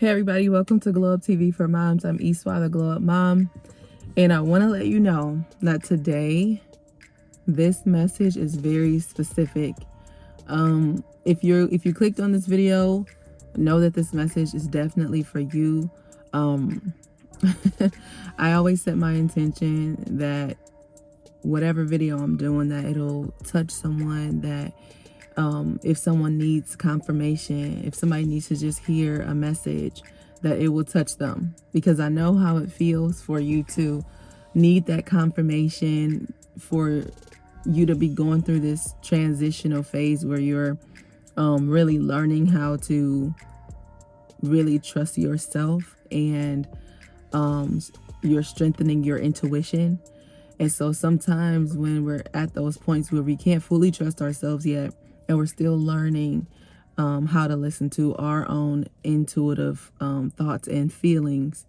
Hey everybody, welcome to Glow Up TV for Moms. I'm Eswa, the Glow Up Mom, and I want to let you know that today this message is very specific. If you clicked on this video, know that this message is definitely for you. I always set my intention that whatever video I'm doing, that it'll touch someone, that if someone needs confirmation, if somebody needs to just hear a message, that it will touch them, because I know how it feels for you to need that confirmation, for you to be going through this transitional phase where you're really learning how to really trust yourself, and you're strengthening your intuition. And so sometimes when we're at those points where we can't fully trust ourselves yet, and we're still learning how to listen to our own intuitive thoughts and feelings,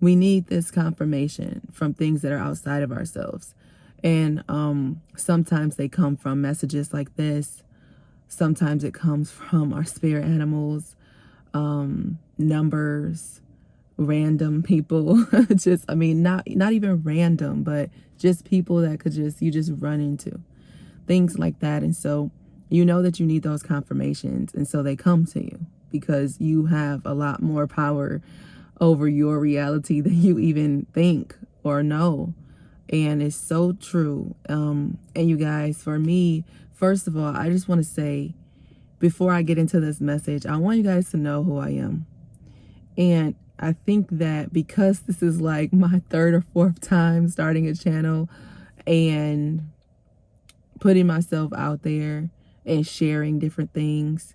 we need this confirmation from things that are outside of ourselves. And sometimes they come from messages like this. Sometimes it comes from our spirit animals, numbers, random people. Not even random, but just people that you just run into, things like that. And so you know that you need those confirmations, and so they come to you because you have a lot more power over your reality than you even think or know. And it's so true. And you guys, for me, first of all, I just want to say, before I get into this message, I want you guys to know who I am. And I think that because this is like my third or fourth time starting a channel and putting myself out there and sharing different things,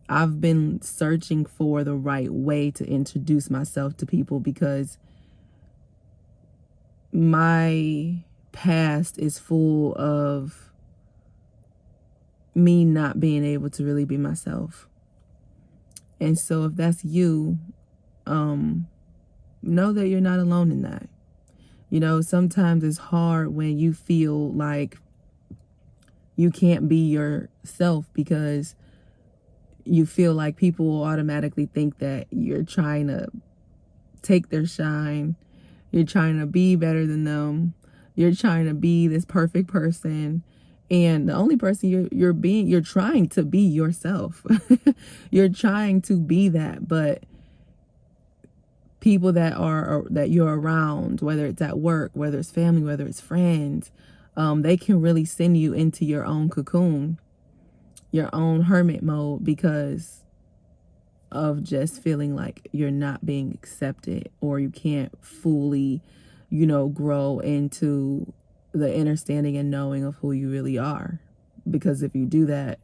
I've been searching for the right way to introduce myself to people, because my past is full of me not being able to really be myself. And so if that's you, know that you're not alone in that. You know, sometimes it's hard when you feel like you can't be yourself, because you feel like people will automatically think that you're trying to take their shine. You're trying to be better than them. You're trying to be this perfect person. And the only person you're trying to be yourself. You're trying to be that, but people that you're around, whether it's at work, whether it's family, whether it's friends, they can really send you into your own cocoon, your own hermit mode, because of just feeling like you're not being accepted, or you can't fully, grow into the understanding and knowing of who you really are. Because if you do that,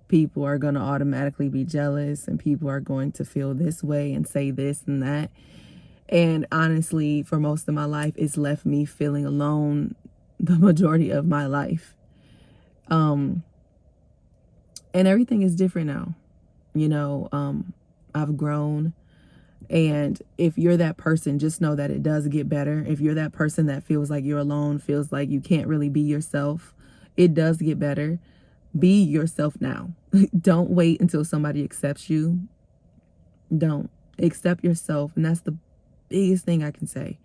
people are going to automatically be jealous, and people are going to feel this way and say this and that. And honestly, for most of my life, it's left me feeling alone the majority of my life. And everything is different now. I've grown. And if you're that person, just know that it does get better. If you're that person that feels like you're alone, feels like you can't really be yourself, it does get better. Be yourself now. Don't wait until somebody accepts you. Don't. Accept yourself. And that's the biggest thing I can say.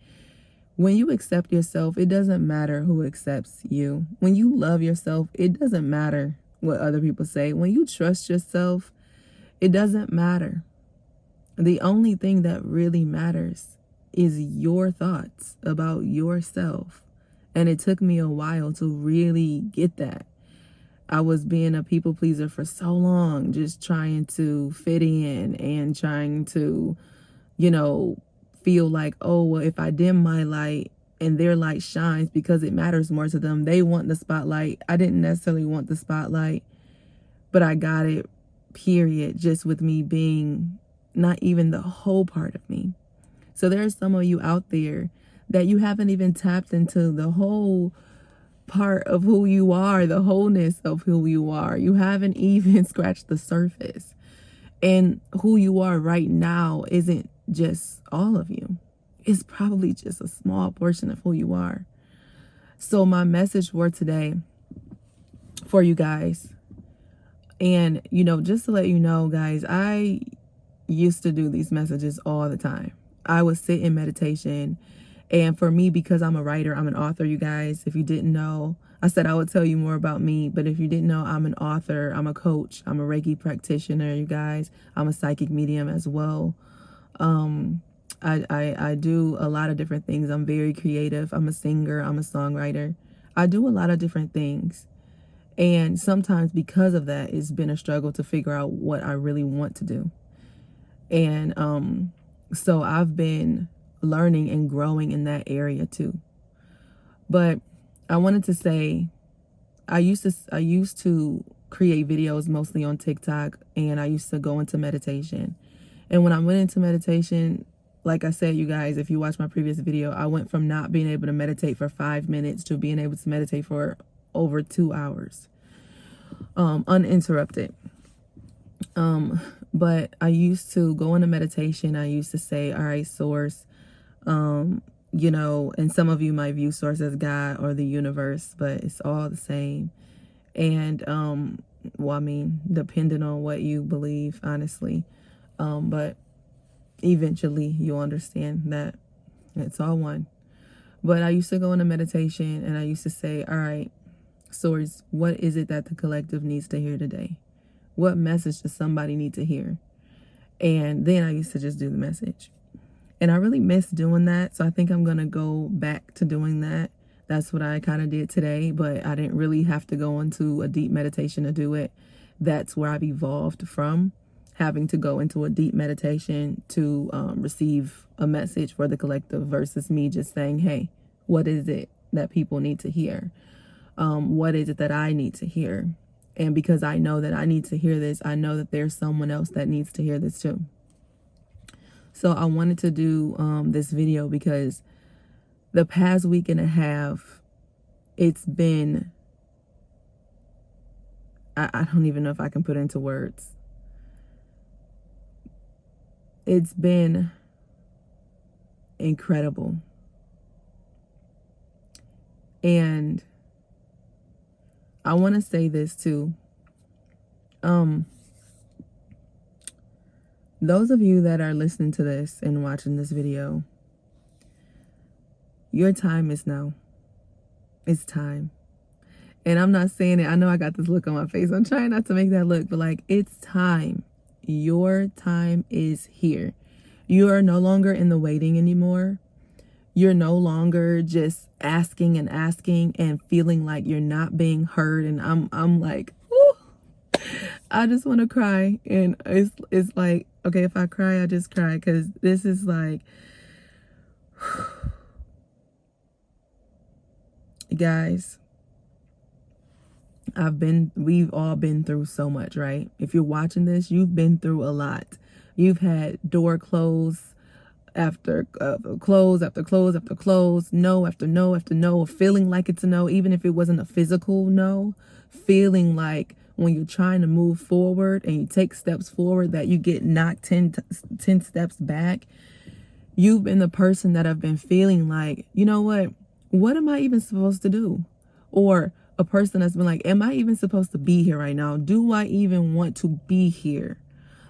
When you accept yourself, it doesn't matter who accepts you. When you love yourself, it doesn't matter what other people say. When you trust yourself, it doesn't matter. The only thing that really matters is your thoughts about yourself. And it took me a while to really get that. I was being a people pleaser for so long, just trying to fit in and trying to, feel like, oh, well, if I dim my light and their light shines, because it matters more to them. They want the spotlight. I didn't necessarily want the spotlight, but I got it, period, just with me being not even the whole part of me. So there's some of you out there that you haven't even tapped into the whole part of who you are, the wholeness of who you are. You haven't even scratched the surface. And who you are right now isn't just all of you. It's probably just a small portion of who you are. So my message for today, for you guys, and just to let you know, guys, I used to do these messages all the time. I would sit in meditation. And for me, because I'm a writer, I'm an author, you guys. If you didn't know, I said I would tell you more about me. But if you didn't know, I'm an author, I'm a coach, I'm a Reiki practitioner, you guys. I'm a psychic medium as well. I do a lot of different things. I'm very creative. I'm a singer. I'm a songwriter. I do a lot of different things. And sometimes because of that, it's been a struggle to figure out what I really want to do. And so I've been learning and growing in that area too. But I wanted to say, I used to create videos mostly on TikTok, and I used to go into meditation. And when I went into meditation, like I said, you guys, if you watch my previous video, I went from not being able to meditate for 5 minutes to being able to meditate for over 2 hours, uninterrupted. But I used to go into meditation. I used to say, all right, source, you know, and some of you might view source as God or the universe, but it's all the same. And, well, I mean, depending on what you believe, honestly, but eventually you'll understand that it's all one. But I used to go into meditation and I used to say, all right, source, what is it that the collective needs to hear today? What message does somebody need to hear? And then I used to just do the message. And I really miss doing that. So I think I'm going to go back to doing that. That's what I kind of did today, but I didn't really have to go into a deep meditation to do it. That's where I've evolved from, having to go into a deep meditation to receive a message for the collective versus me just saying, hey, what is it that people need to hear? What is it that I need to hear? And because I know that I need to hear this, I know that there's someone else that needs to hear this too. So I wanted to do this video because the past week and a half, it's been, I don't even know if I can put it into words. It's been incredible. And I want to say this too. Those of you that are listening to this and watching this video, your time is now. It's time. And I'm not saying it. I know I got this look on my face. I'm trying not to make that look, but like, it's time. Your time is here. You are no longer in the waiting anymore. You're no longer just asking and feeling like you're not being heard. And I'm like, ooh, I just want to cry. And it's like, okay, if I cry, I just cry, because this is like, guys, we've all been through so much, right? If you're watching this, you've been through a lot. You've had door close after close after close after close, no after no after no, feeling like it's a no, even if it wasn't a physical no, feeling like when you're trying to move forward and you take steps forward that you get knocked 10 steps back. You've been the person that have been feeling like, you know what am I even supposed to do? Or a person that's been like, am I even supposed to be here right now? Do I even want to be here?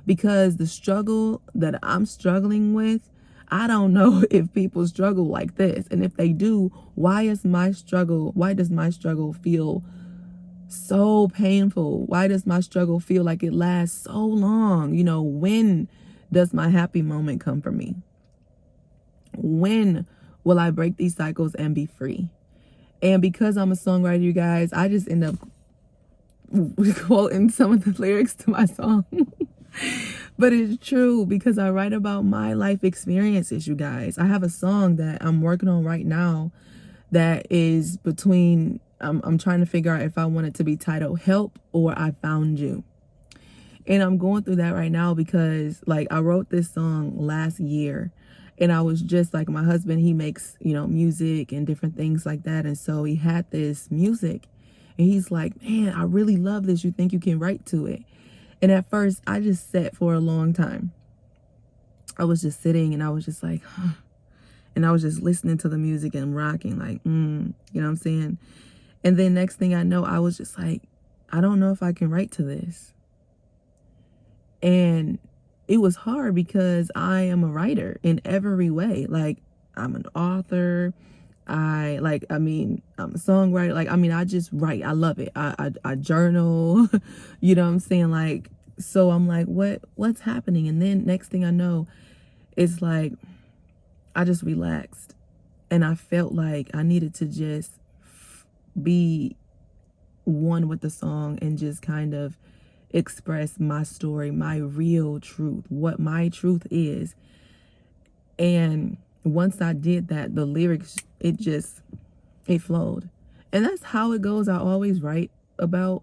Because the struggle that I'm struggling with, I don't know if people struggle like this. And if they do, why does my struggle feel so painful? Why does my struggle feel like it lasts so long? You know, when does my happy moment come for me? When will I break these cycles and be free? And because I'm a songwriter, you guys, I just end up quoting some of the lyrics to my song. But it's true, because I write about my life experiences, you guys. I have a song that I'm working on right now that is between, I'm trying to figure out if I want it to be titled Help or I Found You. And I'm going through that right now because, like, I wrote this song last year. And I was just like, my husband, he makes, you know, music and different things like that. And so he had this music. And he's like, man, I really love this. You think you can write to it? And at first, I just sat for a long time. I was just sitting and I was just like, huh. And I was just listening to the music and rocking, like, you know what I'm saying? And then next thing I know, I was just like, I don't know if I can write to this. And it was hard because I am a writer in every way. Like, I'm an author. I'm a songwriter. Like, I mean, I just write. I love it. I journal, you know what I'm saying? Like, so I'm like, what's happening? And then next thing I know, it's like, I just relaxed and I felt like I needed to just be one with the song and just kind of express my story, my real truth, what my truth is. And once I did that, the lyrics, it flowed. And that's how it goes. I always write about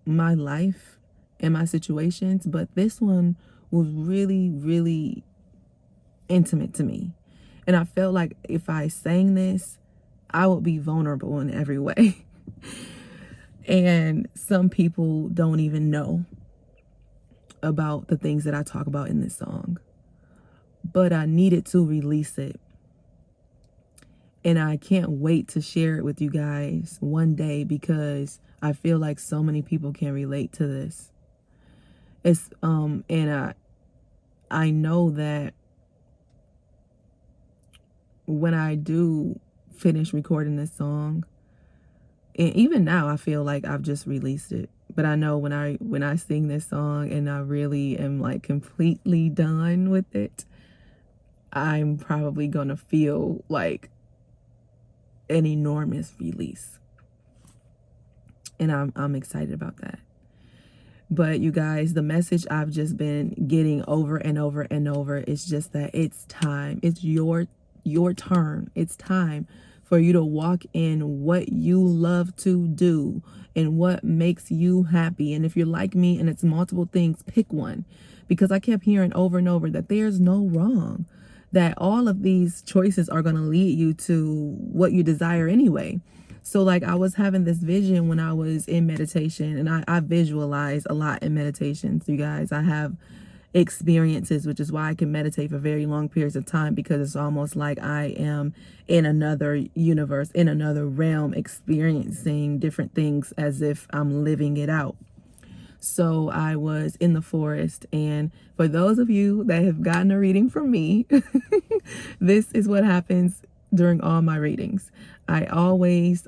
my life and my situations, but this one was really, really intimate to me. And I felt like if I sang this, I would be vulnerable in every way. And some people don't even know about the things that I talk about in this song. But I needed to release it. And I can't wait to share it with you guys one day because I feel like so many people can relate to this. I know that when I do finish recording this song, and even now I feel like I've just released it. But I know when I sing this song and I really am like completely done with it, I'm probably gonna feel like an enormous release. And I'm excited about that. But you guys, the message I've just been getting over and over and over is just that it's time. It's your turn. It's time for you to walk in what you love to do and what makes you happy. And if you're like me and it's multiple things, pick one. Because I kept hearing over and over that there's no wrong, that all of these choices are going to lead you to what you desire anyway. So like I was having this vision when I was in meditation, and I visualize a lot in meditations, you guys. I have experiences, which is why I can meditate for very long periods of time, because it's almost like I am in another universe, in another realm, experiencing different things as if I'm living it out. So I was in the forest, and for those of you that have gotten a reading from me, this is what happens during all my readings. I always,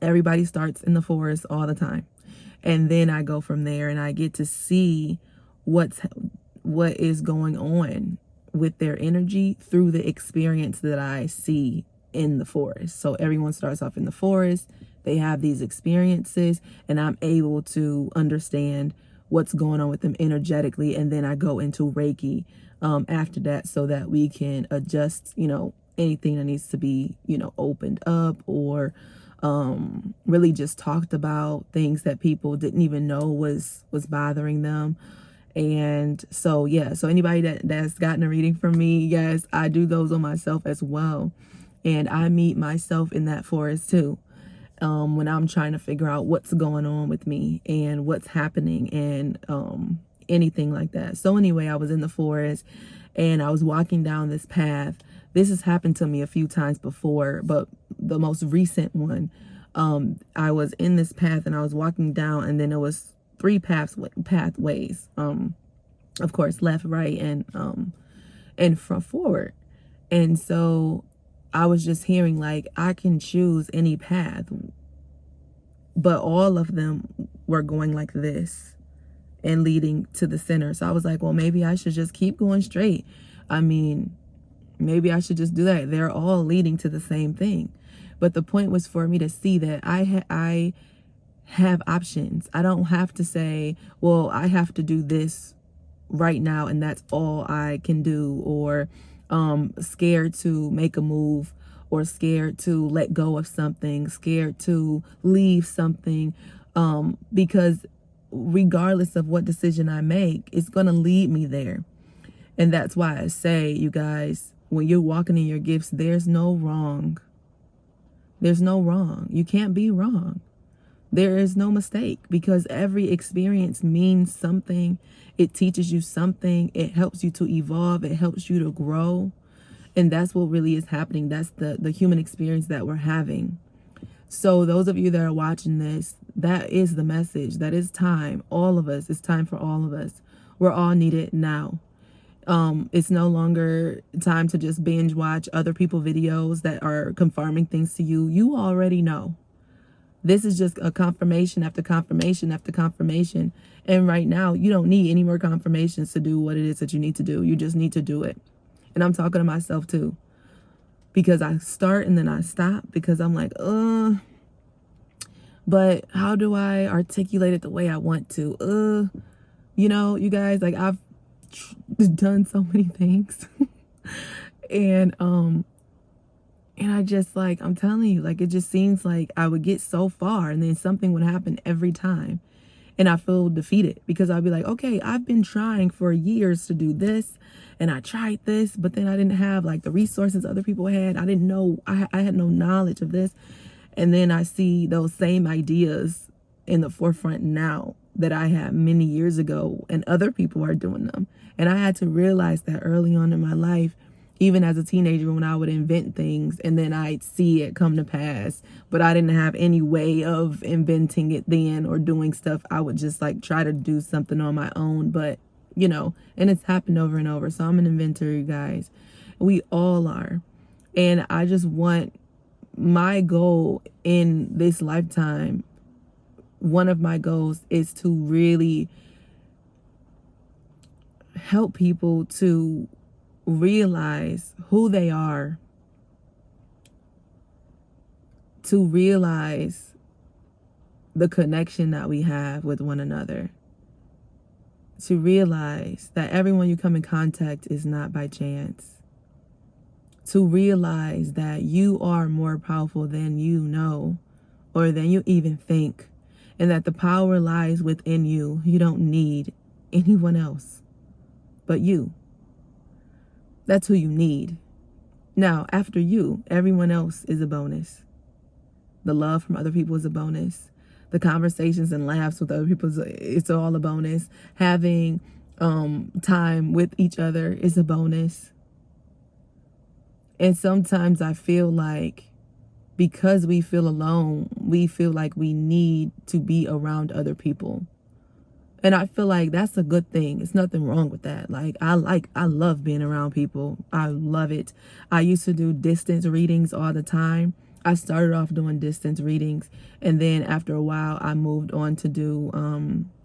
everybody starts in the forest all the time. And then I go from there and I get to see what is going on with their energy through the experience that I see in the forest. So everyone starts off in the forest. They have these experiences and I'm able to understand what's going on with them energetically. And then I go into Reiki after that so that we can adjust, anything that needs to be, opened up, or really just talked about, things that people didn't even know was bothering them. And so, yeah, so anybody that's gotten a reading from me, yes, I do those on myself as well. And I meet myself in that forest too, when I'm trying to figure out what's going on with me and what's happening and anything like that. So anyway, I was in the forest and I was walking down this path. This has happened to me a few times before, but the most recent one, I was in this path and I was walking down, and then there was 3 pathways, of course, left, right, and front, forward. And so I was just hearing like I can choose any path, but all of them were going like this and leading to the center. So I was like, well, maybe I should just keep going straight. I mean, maybe I should just do that. They're all leading to the same thing. But the point was for me to see that I have options. I don't have to say, well, I have to do this right now and that's all I can do, or scared to make a move, or scared to let go of something, scared to leave something, because regardless of what decision I make, it's going to lead me there. And that's why I say, you guys, when you're walking in your gifts, there's no wrong. There's no wrong. You can't be wrong. There is no mistake, because every experience means something. It teaches you something. It helps you to evolve. It helps you to grow. And that's what really is happening. That's the human experience that we're having. So those of you that are watching this, that is the message. That is time. All of us. It's time for all of us. We're all needed now. It's no longer time to just binge watch other people's videos that are confirming things to you. You already know. This is just a confirmation after confirmation after confirmation. And right now, you don't need any more confirmations to do what it is that you need to do. You just need to do it. And I'm talking to myself too. Because I start and then I stop because I'm like, but how do I articulate it the way I want to? You know, you guys, like I've done so many things. and I just like, I'm telling you, like, it just seems like I would get so far and then something would happen every time. And I feel defeated because I'll be like, okay, I've been trying for years to do this and I tried this, but then I didn't have like the resources other people had. I didn't know, I had no knowledge of this. And then I see those same ideas in the forefront now that I had many years ago and other people are doing them. And I had to realize that early on in my life, even as a teenager, when I would invent things and then I'd see it come to pass, but I didn't have any way of inventing it then or doing stuff. I would just like try to do something on my own, but you know, and it's happened over and over. So I'm an inventor, you guys. We all are. And I just want my goal in this lifetime, one of my goals is to really help people to realize who they are, to realize the connection that we have with one another, to realize that everyone you come in contact is not by chance, to realize that you are more powerful than you know or than you even think, and that the power lies within you. You don't need anyone else but you. That's who you need. Now, after you, everyone else is a bonus. The love from other people is a bonus. The conversations and laughs with other people, it's all a bonus. Having time with each other is a bonus. And sometimes I feel like because we feel alone, we feel like we need to be around other people. And I feel like that's a good thing. It's nothing wrong with that. I love being around people. I love it. I used to do distance readings all the time. I started off doing distance readings, and then after a while I moved on to do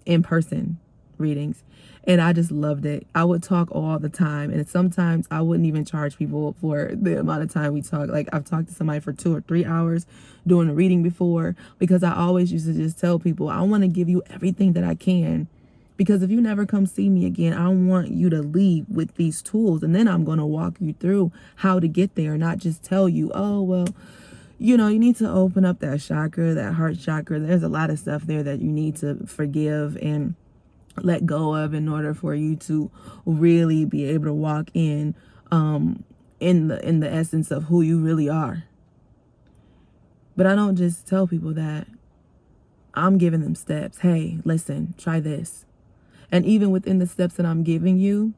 in-person readings, and I just loved it. I would talk all the time, and sometimes I wouldn't even charge people for the amount of time we talk. Like I've talked to somebody for 2 or 3 hours doing a reading before, because I always used to just tell people I want to give you everything that I can, because if you never come see me again, I want you to leave with these tools, and then I'm going to walk you through how to get there, not just tell you, oh well, you know, you need to open up that chakra, that heart chakra. There's a lot of stuff there that you need to forgive and let go of in order for you to really be able to walk in the essence of who you really are. But I don't just tell people that. I'm giving them steps. Hey, listen, try this. And even within the steps that I'm giving you,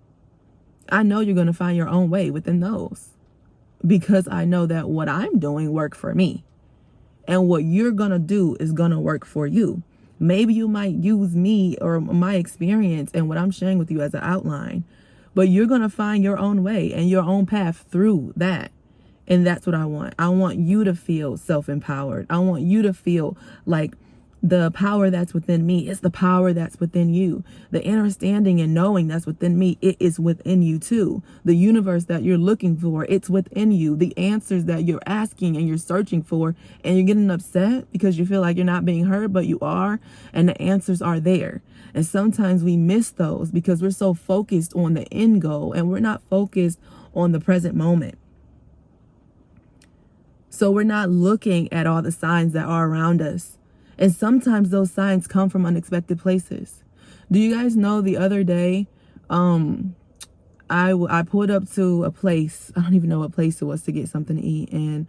I know you're going to find your own way within those. Because I know that what I'm doing worked for me. And what you're going to do is going to work for you. Maybe you might use me or my experience and what I'm sharing with you as an outline. But you're going to find your own way and your own path through that. And that's what I want. I want you to feel self-empowered. I want you to feel like the power that's within me is the power that's within you. The understanding and knowing that's within me, it is within you too. The universe that you're looking for, it's within you. The answers that you're asking and you're searching for, and you're getting upset because you feel like you're not being heard, but you are, and the answers are there. And sometimes we miss those because we're so focused on the end goal and we're not focused on the present moment. So we're not looking at all the signs that are around us. And sometimes those signs come from unexpected places. Do you guys know the other day, I pulled up to a place. I don't even know what place it was to get something to eat. And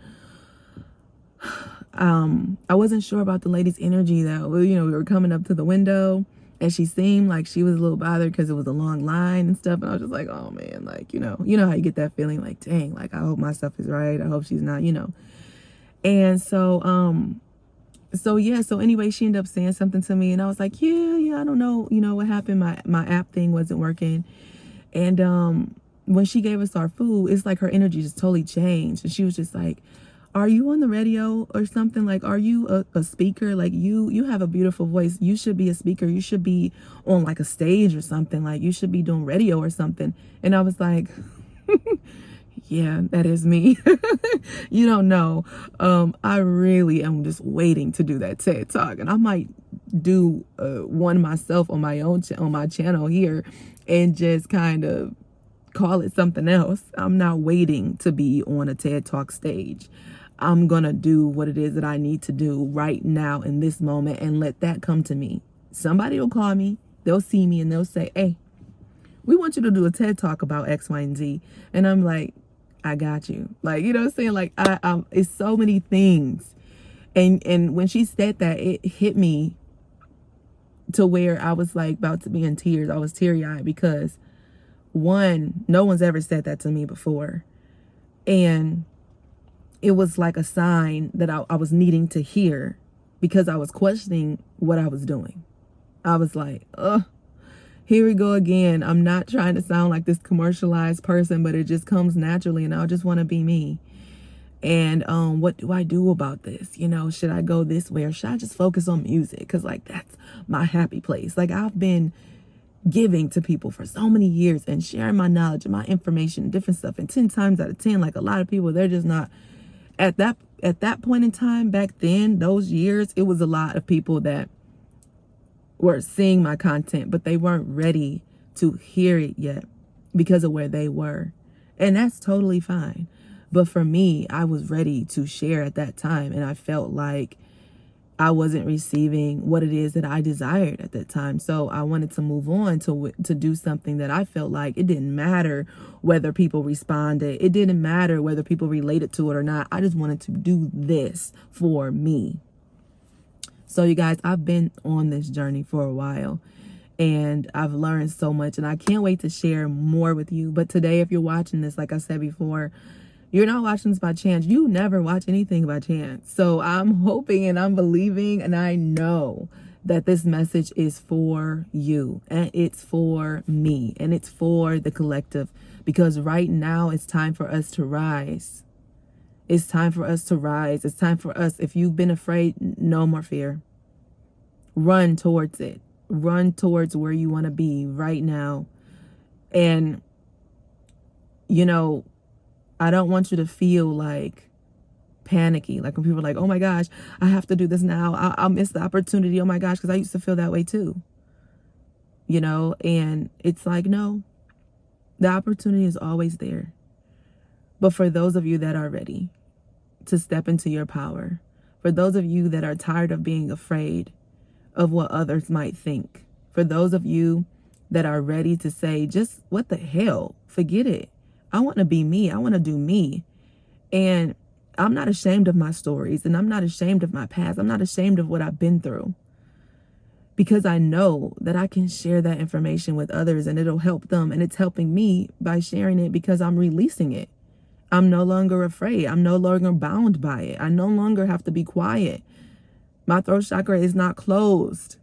I wasn't sure about the lady's energy that, you know, we were coming up to the window and she seemed like she was a little bothered because it was a long line and stuff. And I was just like, oh man, like, you know how you get that feeling like, dang, like, I hope my stuff is right. I hope she's not, you know. And so, So yeah, so anyway, she ended up saying something to me and I was like, yeah, I don't know, what happened. My app thing wasn't working. And when she gave us our food, it's like her energy just totally changed. And she was just like, are you on the radio or something? Like, are you a speaker? Like, you have a beautiful voice. You should be a speaker. You should be on like a stage or something. Like, you should be doing radio or something. And I was like, yeah, that is me. You don't know. I really am just waiting to do that TED Talk. And I might do one myself on my own on my channel here and just kind of call it something else. I'm not waiting to be on a TED Talk stage. I'm gonna do what it is that I need to do right now in this moment and let that come to me. Somebody will call me, they'll see me and they'll say, hey, we want you to do a TED Talk about X, Y, and Z. And I'm like, I got you. Like, you know what I'm saying? Like, it's so many things. And when she said that, it hit me to where I was like about to be in tears. I was teary-eyed because one, no one's ever said that to me before. And it was like a sign that I was needing to hear because I was questioning what I was doing. I was like, here we go again. I'm not trying to sound like this commercialized person, but it just comes naturally and I just want to be me. And what do I do about this? You know, should I go this way or should I just focus on music? Because like that's my happy place. Like I've been giving to people for so many years and sharing my knowledge and my information and different stuff. And 10 times out of 10, like a lot of people, they're just not at that point in time. Back then, those years, it was a lot of people that were seeing my content, but they weren't ready to hear it yet because of where they were. And that's totally fine. But for me, I was ready to share at that time. And I felt like I wasn't receiving what it is that I desired at that time. So I wanted to move on to do something that I felt like it didn't matter whether people responded. It didn't matter whether people related to it or not. I just wanted to do this for me. So you guys, I've been on this journey for a while and I've learned so much and I can't wait to share more with you. But today, if you're watching this, like I said before, you're not watching this by chance. You never watch anything by chance. So I'm hoping and I'm believing and I know that this message is for you and it's for me and it's for the collective, because right now it's time for us to rise. It's time for us to rise. It's time for us. If you've been afraid, no more fear. Run towards it. Run towards where you want to be right now. And, you know, I don't want you to feel like panicky. Like when people are like, oh my gosh, I have to do this now. I'll miss the opportunity. Oh my gosh, because I used to feel that way too. You know, and it's like, no, the opportunity is always there. But for those of you that are ready to step into your power, for those of you that are tired of being afraid of what others might think, for those of you that are ready to say, just what the hell, forget it. I want to be me. I want to do me. And I'm not ashamed of my stories and I'm not ashamed of my past. I'm not ashamed of what I've been through, because I know that I can share that information with others and it'll help them. And it's helping me by sharing it because I'm releasing it. I'm no longer afraid. I'm no longer bound by it. I no longer have to be quiet. My throat chakra is not closed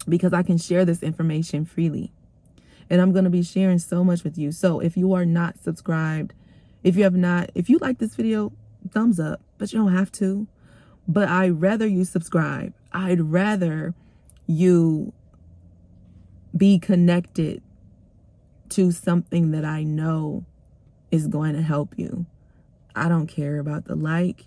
because I can share this information freely. And I'm going to be sharing so much with you. So if you are not subscribed, if you like this video, thumbs up, but you don't have to. But I'd rather you subscribe. I'd rather you be connected to something that I know is going to help you. I don't care about the like.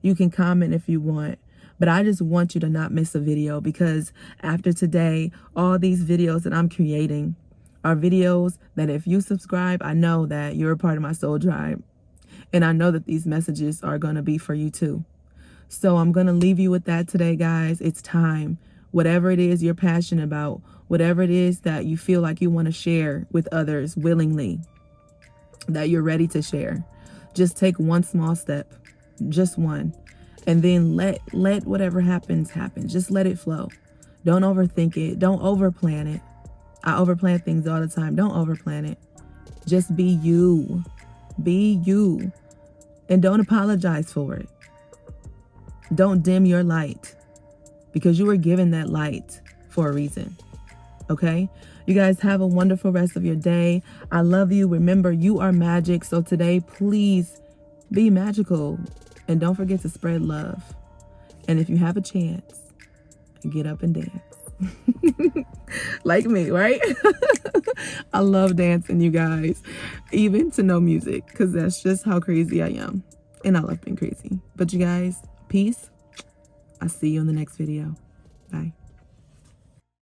You can comment if you want. But I just want you to not miss a video, because after today, all these videos that I'm creating are videos that if you subscribe, I know that you're a part of my soul tribe. And I know that these messages are going to be for you too. So I'm going to leave you with that today, guys. It's time. Whatever it is you're passionate about, whatever it is that you feel like you want to share with others willingly, that you're ready to share, just take one small step, just one. And then let whatever happens happen. Just let it flow. Don't overthink it. Don't overplan it. I overplan things all the time. Don't overplan it. Just be you. Be you. And don't apologize for it. Don't dim your light, because you were given that light for a reason. Okay? You guys have a wonderful rest of your day. I love you. Remember, you are magic. So today, please be magical. And don't forget to spread love. And if you have a chance, get up and dance. Like me, right? I love dancing, you guys. Even to no music, because that's just how crazy I am. And I love being crazy. But you guys, peace. I'll see you in the next video. Bye.